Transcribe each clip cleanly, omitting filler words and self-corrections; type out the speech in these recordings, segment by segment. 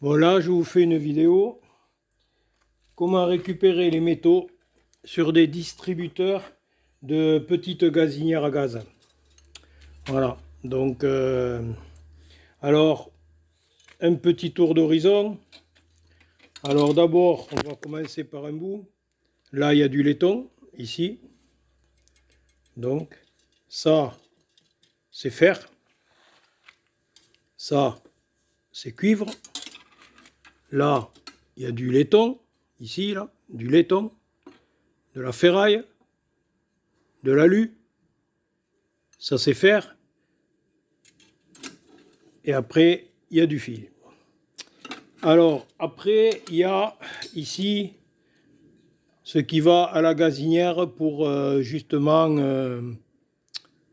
Bon, là, je vous fais une vidéo. Comment récupérer les métaux sur des distributeurs de petites gazinières à gaz. Voilà. Donc, alors, un petit tour d'horizon. Alors, d'abord, on va commencer par un bout. Là, il y a du laiton, ici. Donc, ça, c'est fer. Ça, c'est cuivre. Là, il y a du laiton, ici, là, du laiton, de la ferraille, de l'alu. Ça, c'est fer. Et après, il y a du fil. Alors, après, il y a ici ce qui va à la gazinière pour justement,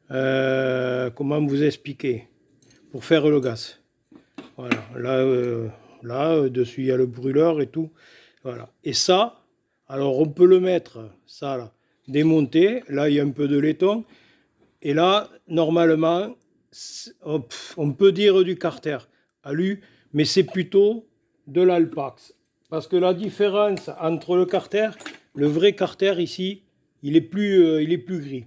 comment vous expliquer, pour faire le gaz. Voilà, là, dessus, il y a le brûleur et tout. Voilà. Et ça, alors on peut le mettre, ça là, démonté. Là, il y a un peu de laiton. Et là, normalement, on peut dire du carter alu, mais c'est plutôt de l'alpax. Parce que la différence entre le carter, le vrai carter ici, il est plus gris.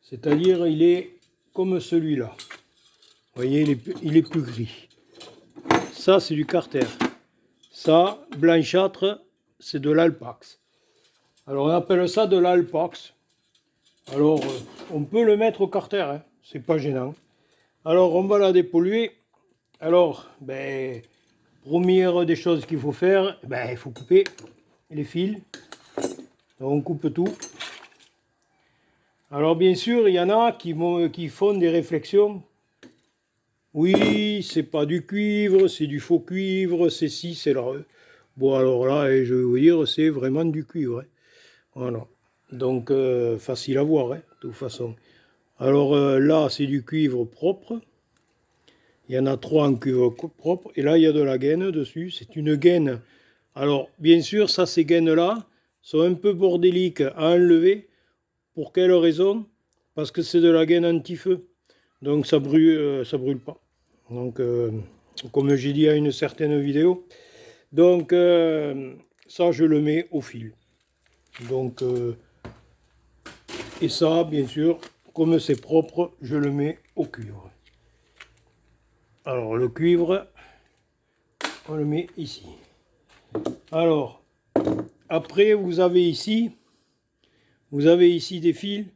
C'est-à-dire, il est comme celui-là. Vous voyez, il est plus gris. Ça, c'est du carter. Ça, blanchâtre, c'est de l'alpax. Alors, on appelle ça de l'alpax. Alors, on peut le mettre au carter, hein, c'est pas gênant. Alors, on va la dépolluer. Alors, première des choses qu'il faut faire, il faut couper les fils. Donc, on coupe tout. Alors, bien sûr, il y en a qui font des réflexions. Oui, c'est pas du cuivre, c'est du faux cuivre, c'est ci, c'est là. Bon, alors là, je vais vous dire, c'est vraiment du cuivre. Hein. Voilà. Donc, facile à voir, hein, de toute façon. Alors là, c'est du cuivre propre. Il y en a 3 en cuivre propre. Et là, il y a de la gaine dessus. C'est une gaine. Alors, bien sûr, ça, ces gaines-là sont un peu bordéliques à enlever. Pour quelle raison? Parce que c'est de la gaine anti-feu. Donc, ça brûle pas. Donc, comme j'ai dit à une certaine vidéo. Donc, ça, je le mets au fil. Donc, et ça, bien sûr, comme c'est propre, je le mets au cuivre. Alors, le cuivre, on le met ici. Alors, après, vous avez ici des fils.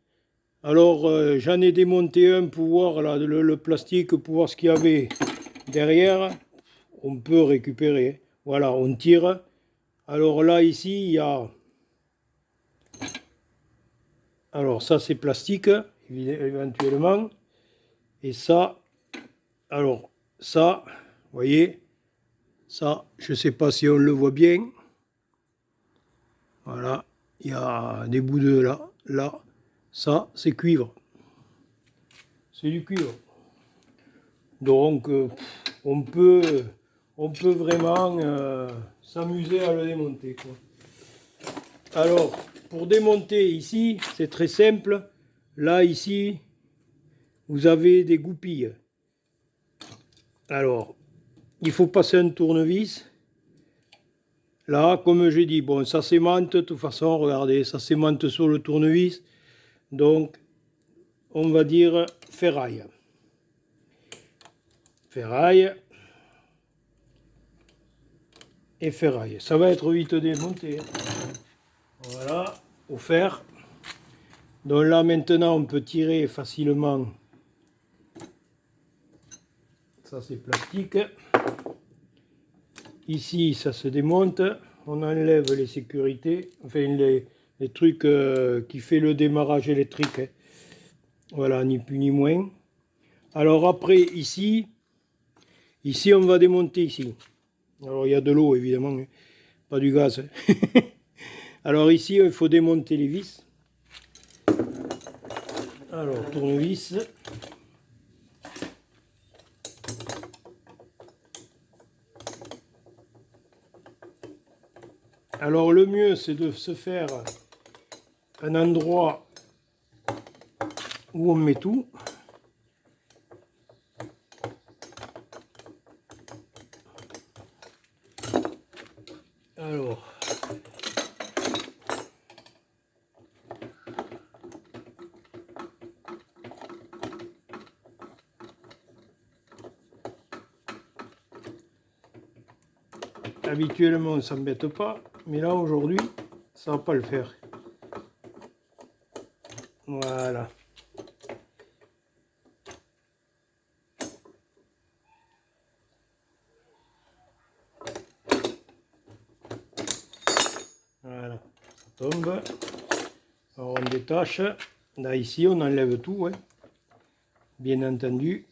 Alors, j'en ai démonté un pour voir là, le plastique, pour voir ce qu'il y avait derrière. On peut récupérer. Voilà, on tire. Alors là, ici, il y a... Alors, ça, c'est plastique, éventuellement. Et ça, alors, ça, vous voyez, ça, je ne sais pas si on le voit bien. Voilà, il y a des bouts de là. Ça, c'est cuivre. C'est du cuivre. Donc, on peut vraiment s'amuser à le démonter, quoi. Alors, pour démonter ici, c'est très simple. Là, ici, vous avez des goupilles. Alors, il faut passer un tournevis. Là, comme j'ai dit, bon, ça s'aimante, de toute façon, regardez, ça s'aimante sur le tournevis. Donc, on va dire ferraille. Ferraille et ferraille. Ça va être vite démonté. Voilà, au fer. Donc là, maintenant, on peut tirer facilement. Ça, c'est plastique. Ici, ça se démonte. On enlève les sécurités, enfin les trucs qui fait le démarrage électrique. Hein. Voilà, ni plus ni moins. Alors après, ici, on va démonter ici. Alors il y a de l'eau, évidemment, hein. Pas du gaz. Hein. Alors ici, il faut démonter les vis. Alors, tournevis. Alors le mieux, c'est de se faire un endroit où on met tout. Alors, habituellement, on ne s'embête pas, mais là, aujourd'hui, ça ne va pas le faire. Voilà. Voilà, ça tombe. Alors, on détache. Là, ici, on enlève tout, hein. Bien entendu.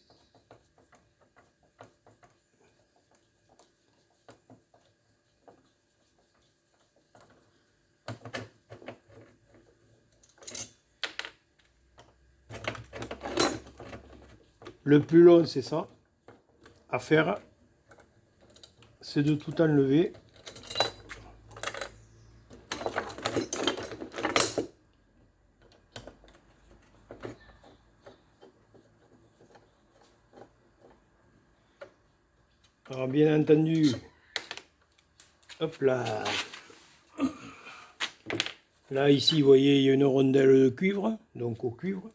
Le plus long, c'est ça, à faire, c'est de tout enlever. Alors, bien entendu, hop là. Là, ici, vous voyez, il y a une rondelle de cuivre, donc au cuivre.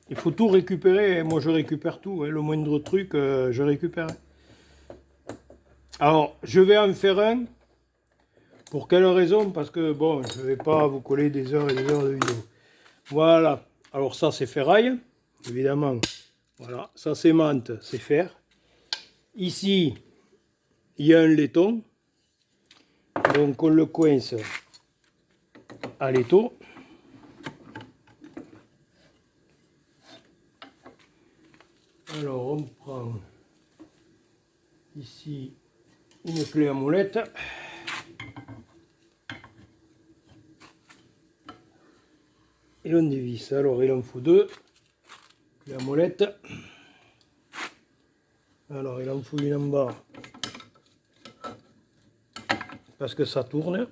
Il faut tout récupérer, moi je récupère tout, hein. Le moindre truc, je récupère. Alors, je vais en faire un. Pour quelle raison? Parce que, bon, je ne vais pas vous coller des heures et des heures de vidéo. Voilà. Alors ça, c'est ferraille, évidemment. Voilà. Ça, c'est menthe, c'est fer. Ici, il y a un laiton. Donc, on le coince à l'étau. Alors, on prend ici une clé à molette. Et on dévisse. Alors, il en faut deux. Clé à molette. Alors, il en faut une en bas. Parce que ça tourne.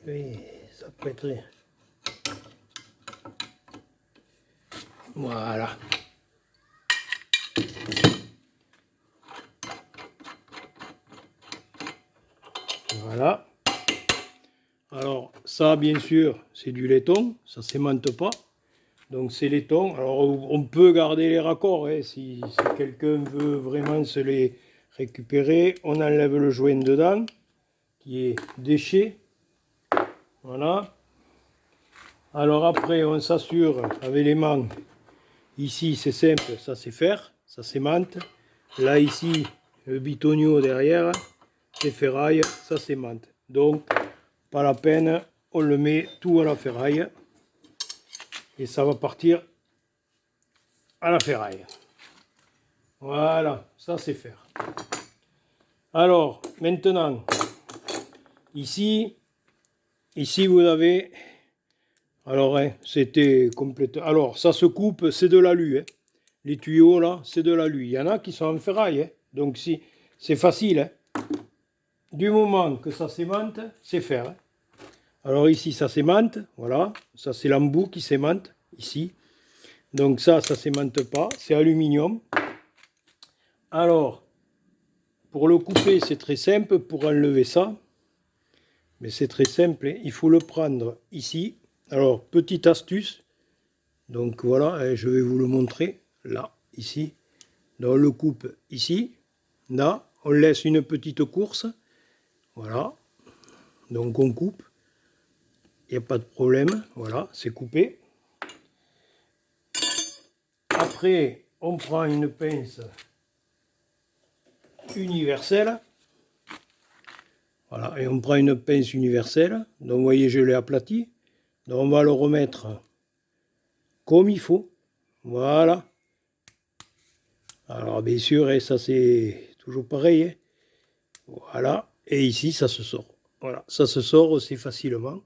Oui, ça peut être... Voilà. Voilà. Alors, ça, bien sûr, c'est du laiton. Ça ne s'aimante pas. Donc, c'est laiton. Alors, on peut garder les raccords, hein, si quelqu'un veut vraiment se les récupérer. On enlève le joint dedans, qui est déchet. Voilà. Alors après, on s'assure avec les mains. Ici, c'est simple, ça c'est fer, ça c'est menthe. Là, ici, le bitonio derrière, c'est ferraille, ça c'est menthe. Donc, pas la peine, on le met tout à la ferraille. Et ça va partir à la ferraille. Voilà, ça c'est fer. Alors, maintenant, ici vous avez... Alors, hein, c'était complètement... Alors, ça se coupe, c'est de l'alu. Hein. Les tuyaux, là, c'est de l'alu. Il y en a qui sont en ferraille. Hein. Donc, si, c'est facile. Hein. Du moment que ça s'aimante, c'est fer. Hein. Alors, ici, ça s'aimante. Voilà. Ça, c'est l'embout qui s'aimante. Ici. Donc, ça s'aimante pas. C'est aluminium. Alors, pour le couper, c'est très simple. Pour enlever ça, mais c'est très simple. Hein. Il faut le prendre ici. Alors, petite astuce, donc voilà, je vais vous le montrer, là, ici. Donc, on le coupe ici, là, on laisse une petite course, voilà. Donc, on coupe, il n'y a pas de problème, voilà, c'est coupé. Après, on prend une pince universelle, voilà, et on prend une pince universelle, donc vous voyez, je l'ai aplati. Donc on va le remettre comme il faut. Voilà. Alors bien sûr, et ça c'est toujours pareil. Hein. Voilà. Et ici, ça se sort. Voilà. Ça se sort aussi facilement.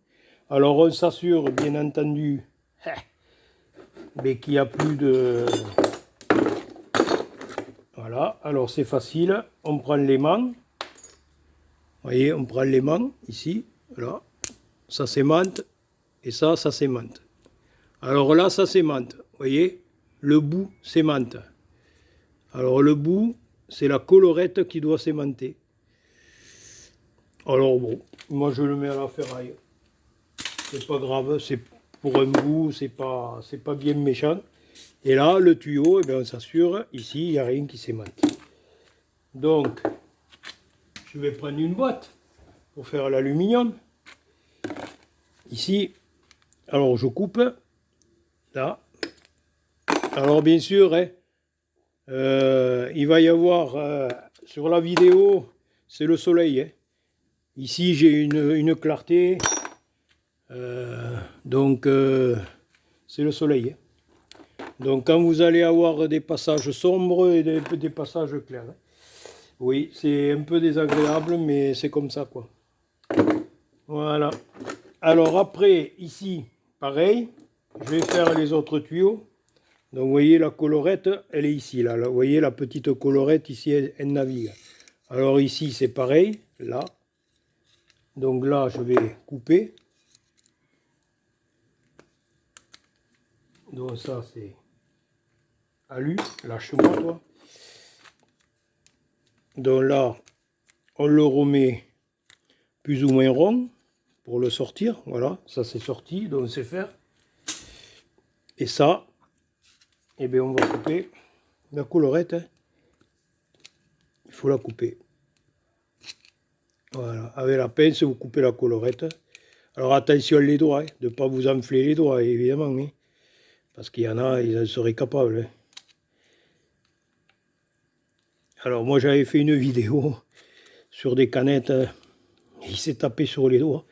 Alors on s'assure, bien entendu, mais qu'il n'y a plus de... Voilà. Alors c'est facile. On prend l'aimant. Vous voyez, on prend l'aimant ici. Voilà. Ça s'aimante. et ça s'aimante. Alors là, ça s'aimante. Vous voyez, le bout s'aimante. Alors le bout, c'est la collerette qui doit s'aimanter. Alors bon, moi je le mets à la ferraille. C'est pas grave, c'est pour un bout, c'est pas bien méchant. Et là, le tuyau, eh bien, on s'assure, ici, il n'y a rien qui s'aimante. Donc, je vais prendre une boîte pour faire l'aluminium. Ici, alors je coupe, là. Alors bien sûr, hein, il va y avoir, sur la vidéo, c'est le soleil. Hein. Ici, j'ai une clarté, donc c'est le soleil. Hein. Donc quand vous allez avoir des passages sombres et des passages clairs. Hein. Oui, c'est un peu désagréable, mais c'est comme ça, quoi. Voilà. Alors après, ici, pareil, je vais faire les autres tuyaux. Donc vous voyez, la collerette, elle est ici, là. Vous voyez, la petite collerette, ici, elle navigue. Alors ici, c'est pareil, là. Donc là, je vais couper. Donc ça, c'est alu, lâche-moi, toi. Donc là, on le remet plus ou moins rond pour le sortir. Voilà, ça c'est sorti, donc c'est faire. Et ça, eh bien, on va couper la collerette. Hein. Il faut la couper. Voilà, avec la pince, vous coupez la collerette. Alors attention les doigts, hein, de ne pas vous enfler les doigts, évidemment. Hein, parce qu'il y en a, ils en seraient capables. Hein. Alors moi, j'avais fait une vidéo sur des canettes. Il s'est tapé sur les doigts.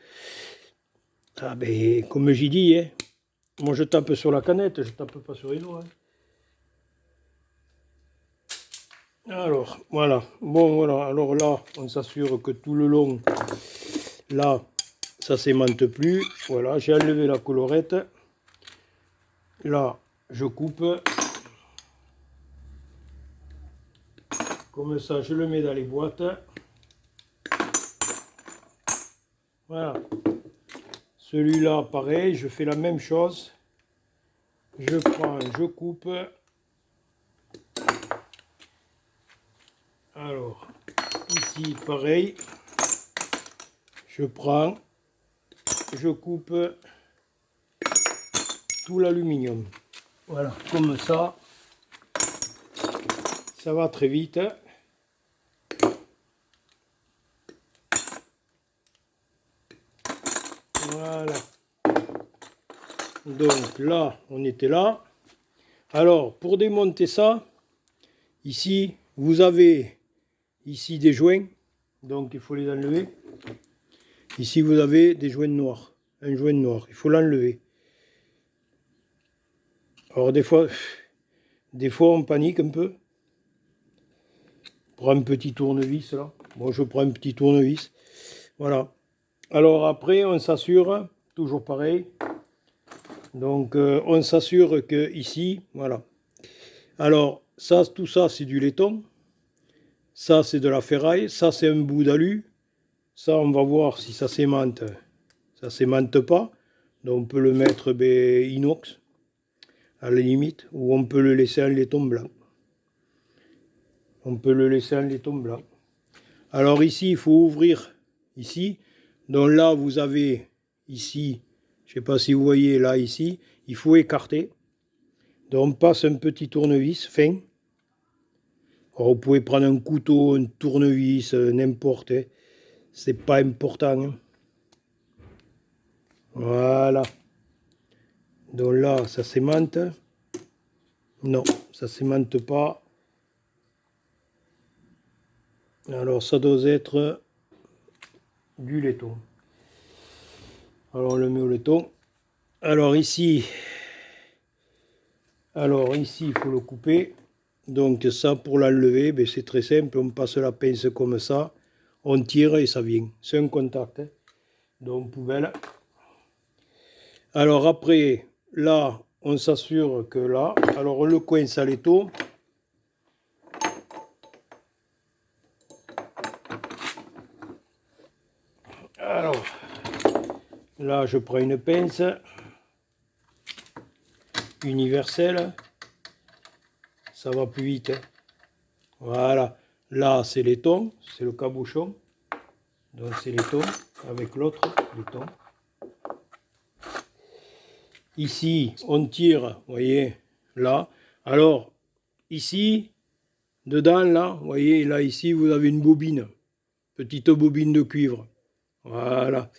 Ah ben, comme j'ai dit, hein, moi je tape sur la canette, je tape pas sur les doigts. Hein. Alors, voilà. Bon, voilà. Alors là, on s'assure que tout le long, là, ça s'aimante plus. Voilà, j'ai enlevé la collerette. Là, je coupe. Comme ça, je le mets dans les boîtes. Voilà. Celui-là, pareil, je fais la même chose. Je prends, je coupe. Alors, ici, pareil. Je prends, je coupe tout l'aluminium. Voilà, comme ça. Ça va très vite. Voilà. Donc là, on était là. Alors, pour démonter ça, ici, vous avez ici des joints. Donc, il faut les enlever. Ici, vous avez des joints noirs. Un joint noir. Il faut l'enlever. Alors, des fois, on panique un peu. On prend un petit tournevis, là. Bon, je prends un petit tournevis. Voilà. Alors, après, on s'assure, toujours pareil. Donc, on s'assure que ici, voilà. Alors, ça, tout ça, c'est du laiton. Ça, c'est de la ferraille. Ça, c'est un bout d'alu. Ça, on va voir si ça s'aimante. Ça s'aimante pas. Donc, on peut le mettre inox, à la limite. Ou on peut le laisser en laiton blanc. On peut le laisser en laiton blanc. Alors, ici, il faut ouvrir. Ici. Donc là, vous avez ici, je ne sais pas si vous voyez là, ici, il faut écarter. Donc, on passe un petit tournevis fin. Alors, vous pouvez prendre un couteau, un tournevis, n'importe. Hein. C'est pas important. Hein. Voilà. Donc là, ça s'aimante. Non, ça s'aimante pas. Alors, ça doit être du laiton. Alors, on le met au laiton. Alors ici, il faut le couper. Donc ça, pour l'enlever, ben, c'est très simple. On passe la pince comme ça. On tire et ça vient. C'est un contact. Hein. Donc, poubelle. Alors après, là, on s'assure que là, alors on le coince à l'étau. Alors, Là, je prends une pince universelle. Ça va plus vite. Hein. Voilà. Là, c'est laiton, c'est le cabochon. Donc, c'est laiton avec l'autre laiton. Ici, on tire, vous voyez, là. Alors, ici, dedans, là, vous voyez, là, ici, vous avez une bobine. Petite bobine de cuivre. Voilà.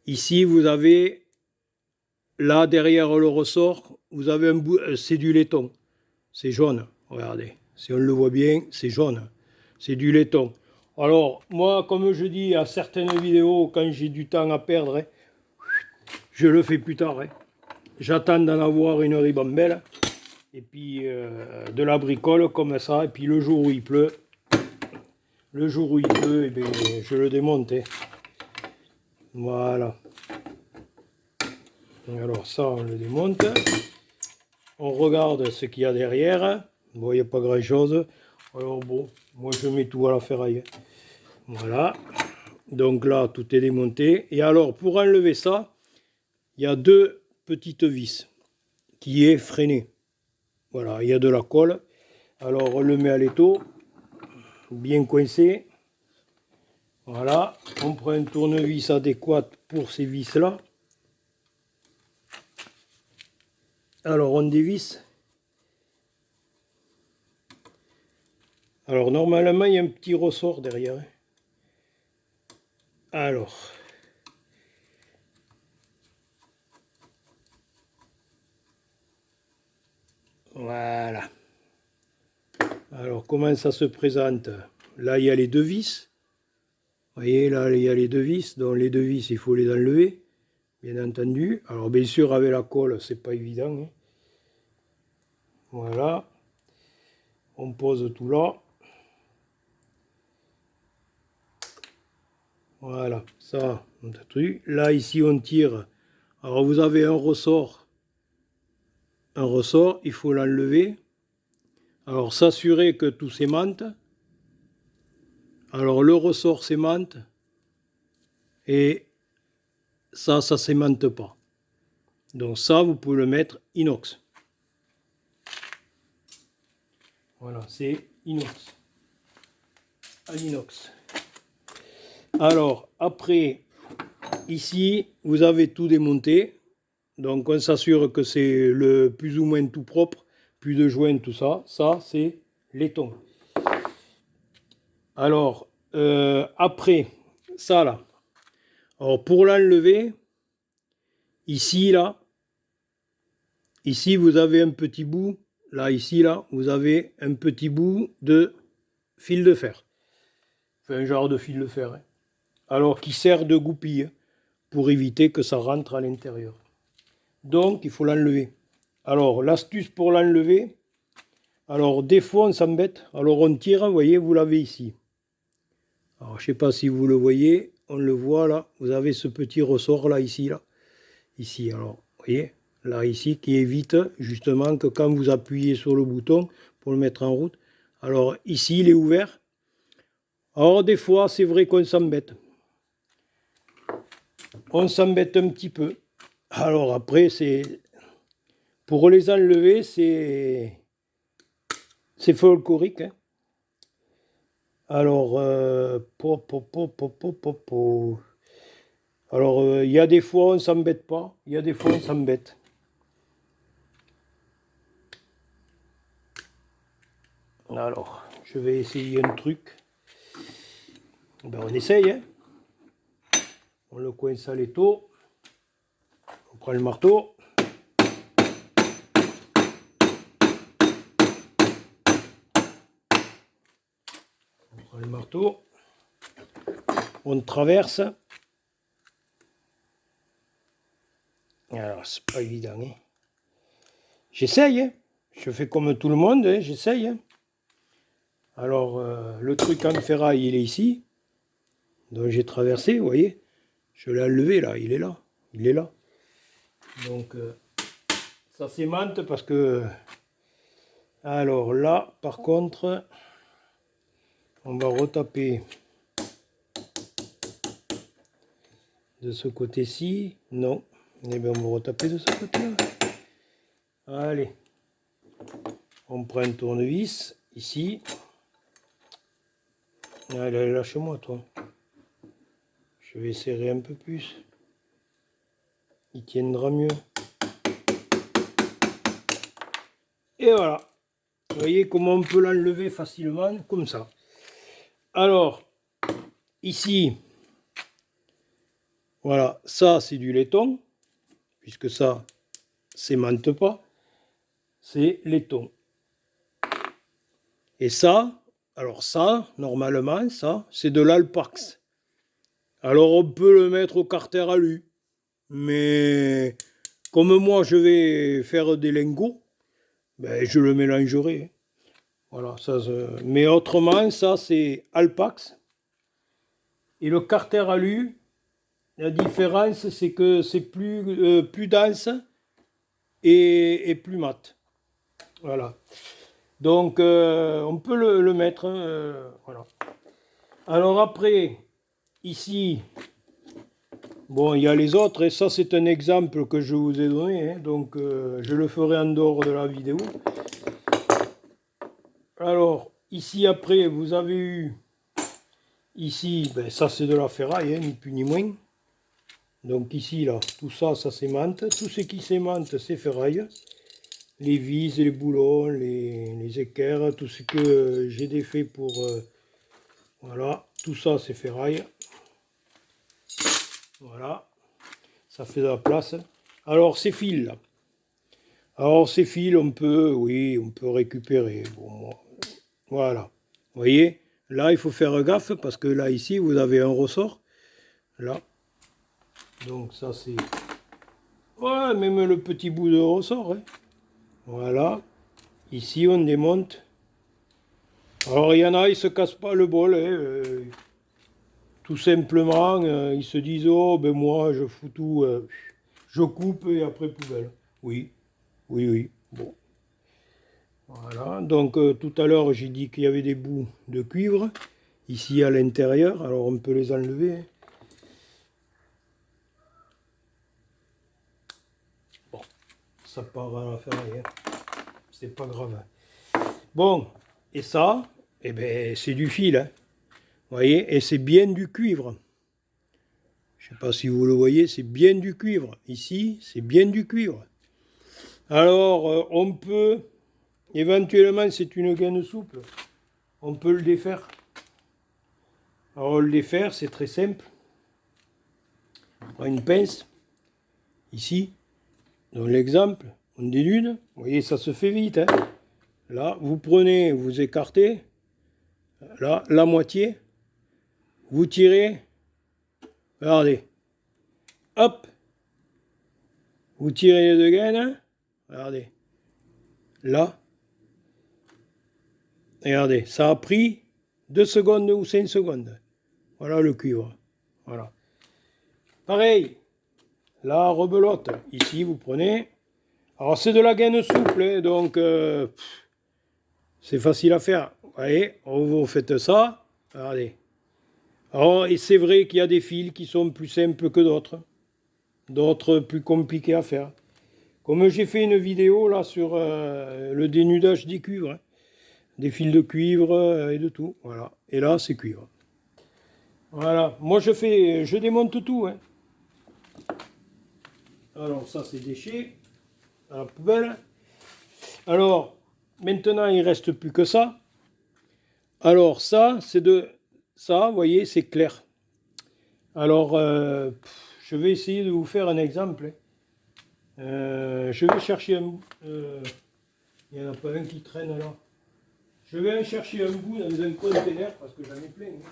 Ici, vous avez, là, derrière le ressort, vous avez un bout, c'est du laiton. C'est jaune, regardez. Si on le voit bien, c'est jaune. C'est du laiton. Alors, moi, comme je dis à certaines vidéos, quand j'ai du temps à perdre, hein, je le fais plus tard. Hein. J'attends d'en avoir une ribambelle. Et puis, de la bricole comme ça. Et puis, le jour où il pleut, eh bien, je le démonte. Hein. Voilà. Alors, ça, on le démonte. On regarde ce qu'il y a derrière. Bon, il n'y a pas grand-chose. Alors, bon, moi, je mets tout à la ferraille. Voilà. Donc là, tout est démonté. Et alors, pour enlever ça, il y a deux petites vis qui est freinée. Voilà, il y a de la colle. Alors, on le met à l'étau, bien coincé. Voilà, on prend un tournevis adéquat pour ces vis-là. Alors, on dévisse. Alors, normalement, il y a un petit ressort derrière. Alors, voilà. Alors, comment ça se présente? Là, il y a les deux vis. Vous voyez, là, il y a les deux vis. Donc, les deux vis, il faut les enlever, bien entendu. Alors, bien sûr, avec la colle, c'est pas évident. Hein. Voilà. On pose tout là. Voilà, ça, on a truc. Là, ici, on tire. Alors, vous avez un ressort. Un ressort, il faut l'enlever. Alors, s'assurer que tout s'aimante. Alors, le ressort s'aimante. Et ça s'aimante pas. Donc, ça, vous pouvez le mettre inox. Voilà, c'est inox. À l'inox. Alors, après, ici, vous avez tout démonté. Donc, on s'assure que c'est le plus ou moins tout propre. Plus de joints, tout ça. Ça, c'est laiton. Alors, après, ça là. Alors, pour l'enlever, ici, là, ici, vous avez un petit bout. Là, ici, là, vous avez un petit bout de fil de fer. Enfin, un genre de fil de fer. Hein. Alors, qui sert de goupille pour éviter que ça rentre à l'intérieur. Donc, il faut l'enlever. Alors, l'astuce pour l'enlever, alors, des fois, on s'embête. Alors, on tire, vous voyez, vous l'avez ici. Alors, je ne sais pas si vous le voyez, on le voit là. Vous avez ce petit ressort là, ici, là. Ici, alors, vous voyez, là, ici, qui évite justement que quand vous appuyez sur le bouton pour le mettre en route, alors ici, il est ouvert. Alors, des fois, c'est vrai qu'on s'embête. On s'embête un petit peu. Alors, après, c'est... Pour les enlever, c'est folklorique. Hein. Alors, alors, il y a des fois on ne s'embête pas, il y a des fois on s'embête. Alors, je vais essayer un truc. Ben, on essaye. Hein. On le coince à l'étau. On prend le marteau. On prend le marteau. On traverse. Alors, c'est pas évident. Hein. J'essaye. Hein. Je fais comme tout le monde. Hein. J'essaye. Hein. Alors, le truc en ferraille, il est ici. Donc, j'ai traversé, vous voyez. Je l'ai enlevé, là. Il est là. Il est là. Donc, ça s'aimante parce que... Alors, là, par contre, on va retaper De ce côté-ci, non. Eh bien, on va retaper de ce côté-là. Allez. On prend un tournevis, ici. Allez, lâche-moi, toi. Je vais serrer un peu plus. Il tiendra mieux. Et voilà. Vous voyez comment on peut l'enlever facilement, comme ça. Alors, ici, voilà, ça c'est du laiton, puisque ça, s'aimante pas, c'est laiton. Et ça, alors ça, normalement, ça, c'est de l'alpax. Alors on peut le mettre au carter alu, mais comme moi je vais faire des lingots, ben, je le mélangerai. Voilà, ça, mais autrement, ça c'est alpax. Et le carter alu, la différence c'est que c'est plus dense et plus mat. Voilà. Donc on peut le mettre. Voilà. Alors après, ici, bon, il y a les autres, et ça c'est un exemple que je vous ai donné, hein, donc je le ferai en dehors de la vidéo. Alors, ici après, vous avez eu, ici, ben, ça c'est de la ferraille, hein, ni plus ni moins. Donc ici, là, tout ça, ça s'aimante. Tout ce qui s'aimante, c'est ferraille. Les vis, les boulons, les équerres, tout ce que j'ai défait pour... voilà, tout ça c'est ferraille. Voilà, ça fait de la place. Alors ces fils là. Alors ces fils, on peut, oui, on peut récupérer. Bon, voilà. Vous voyez, là il faut faire gaffe parce que là ici vous avez un ressort. Là. Donc ça c'est... Ouais, même le petit bout de ressort. Hein. Voilà. Ici on démonte. Alors il y en a, ils se cassent pas le bol. Hein, tout simplement, ils se disent, oh ben moi je fous tout, je coupe et après poubelle. Oui, oui, oui. Bon. Voilà, donc tout à l'heure j'ai dit qu'il y avait des bouts de cuivre ici à l'intérieur, alors on peut les enlever. Hein. Bon, ça part à la ferraille, hein. C'est pas grave. Bon, et ça, eh ben, c'est du fil, hein. Vous voyez, et c'est bien du cuivre. Je sais pas si vous le voyez, c'est bien du cuivre. Ici, c'est bien du cuivre. Alors, on peut, éventuellement, c'est une gaine souple, on peut le défaire. Alors, le défaire, c'est très simple. On prend une pince, ici, dans l'exemple, on dénude. Vous voyez, ça se fait vite. Hein. Là, vous prenez, vous écartez, là, la moitié, vous tirez, regardez, hop, vous tirez les deux gaines, regardez, là, regardez, ça a pris 2 secondes ou 5 secondes. Voilà le cuivre. Voilà. Pareil, la rebelote. Ici, vous prenez. Alors, c'est de la gaine souple, hein, donc c'est facile à faire. Vous voyez, vous faites ça. Regardez. Alors, et c'est vrai qu'il y a des fils qui sont plus simples que d'autres. D'autres plus compliqués à faire. Comme j'ai fait une vidéo là sur le dénudage des cuivres. Hein, des fils de cuivre et de tout. Voilà. Et là, c'est cuivre. Voilà. Moi, je démonte tout. Hein. Alors, ça, c'est déchets. À la poubelle. Alors, maintenant, il ne reste plus que ça. Alors, ça, c'est de... Ça, vous voyez, c'est clair. Alors, je vais essayer de vous faire un exemple. Je vais chercher un... il n'y en a pas un qui traîne là. Je vais aller chercher un bout dans un conteneur parce que j'en ai plein. Hein.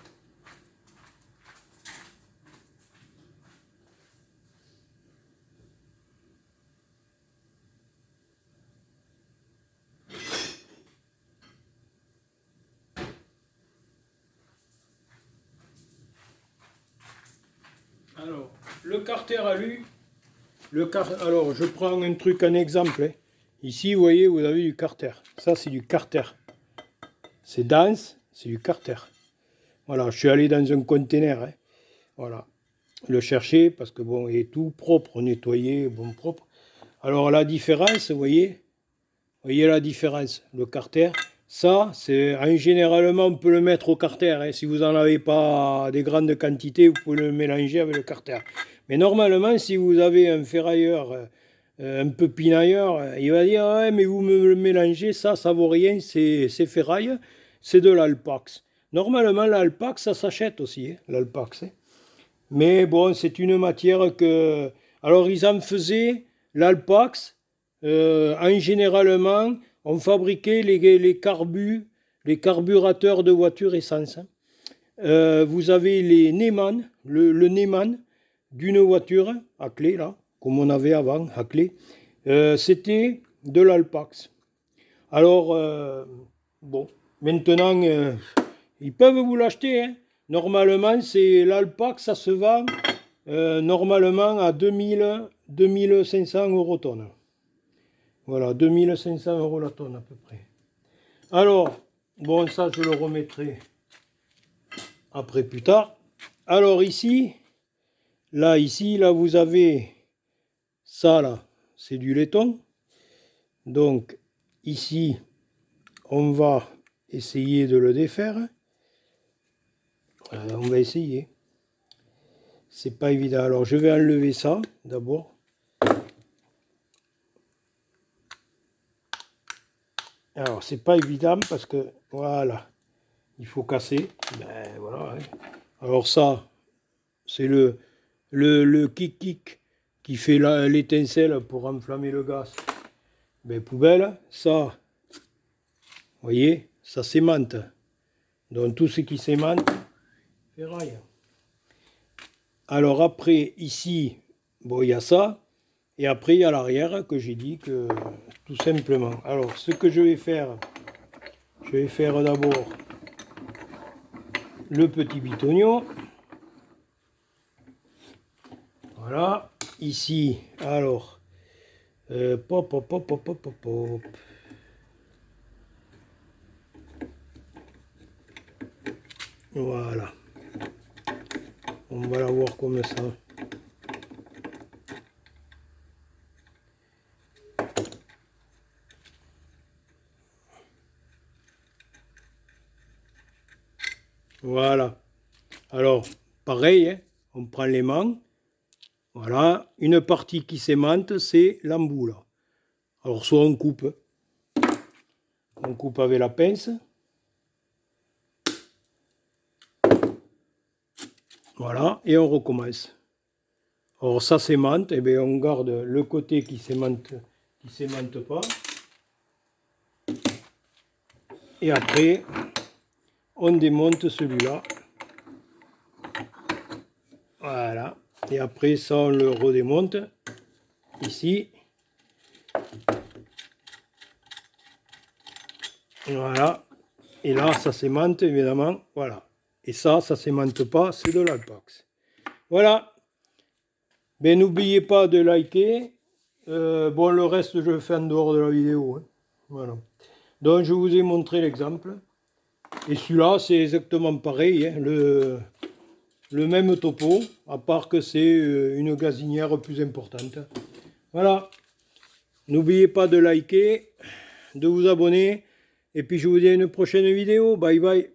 Alors, le carter alu. Alors, je prends un truc, un exemple. Hein. Ici, vous voyez, vous avez du carter. Ça, c'est du carter. C'est dense, c'est du carter. Voilà, je suis allé dans un conteneur. Hein. Voilà. le chercher parce que bon, il est tout propre, nettoyé, bon propre. Alors la différence, vous voyez la différence, le carter. Ça, c'est généralement on peut le mettre au carter. Hein. Si vous n'en avez pas des grandes quantités, vous pouvez le mélanger avec le carter. Mais normalement, si vous avez un ferrailleur, un peu pinailleur, il va dire ouais, mais vous me le mélangez, ça vaut rien, c'est ferraille, c'est de l'alpax. Normalement, l'alpax, ça s'achète aussi, hein, l'alpax. Hein. Mais bon, c'est une matière que. Alors, ils en faisaient l'alpax. En généralement, on fabriquait les carburateurs de voitures essence. Hein. Vous avez les Neyman, le Neyman d'une voiture à clé, là, comme on avait avant, à clé. C'était de l'alpax. Alors, bon, maintenant, ils peuvent vous l'acheter. Hein. Normalement, c'est l'alpax, ça se vend normalement à 2500 euros tonne. Voilà, 2500 euros la tonne à peu près. Alors, bon, ça, je le remettrai après plus tard. Alors ici, là, vous avez ça, là, c'est du laiton. Donc, ici, on va essayer de le défaire. On va essayer. C'est pas évident. Alors, je vais enlever ça, d'abord. Alors, c'est pas évident parce que, voilà, il faut casser. Ben, voilà. Hein. Alors ça, c'est le kick qui fait l'étincelle pour enflammer le gaz. Ben, poubelle, ça, vous voyez, ça s'aimante. Donc, tout ce qui s'aimante, ferraille. Alors, après, ici, bon, il y a ça. Et après, il y a l'arrière que j'ai dit que, tout simplement. Alors, ce que je vais faire d'abord le petit bitonio. Voilà, ici, alors, pop. Voilà, on va la voir comme ça. Voilà, alors, pareil, hein, on prend l'aimant. Voilà, une partie qui s'aimante, c'est l'embout là. Alors soit on coupe avec la pince. Voilà, et on recommence. Alors ça s'aimante, et bien on garde le côté qui s'aimante pas. Et après, on démonte celui-là. Voilà. Et après ça, on le redémonte ici. Voilà. Et là, ça s'aimante, évidemment. Voilà. Et ça s'aimante pas, c'est de l'alpax. Voilà. Mais n'oubliez pas de liker. Bon, le reste, je le fais en dehors de la vidéo. Hein. Voilà. Donc, je vous ai montré l'exemple. Et celui-là, c'est exactement pareil. Hein. Le même topo, à part que c'est une gazinière plus importante. Voilà. N'oubliez pas de liker, de vous abonner. Et puis, je vous dis à une prochaine vidéo. Bye bye.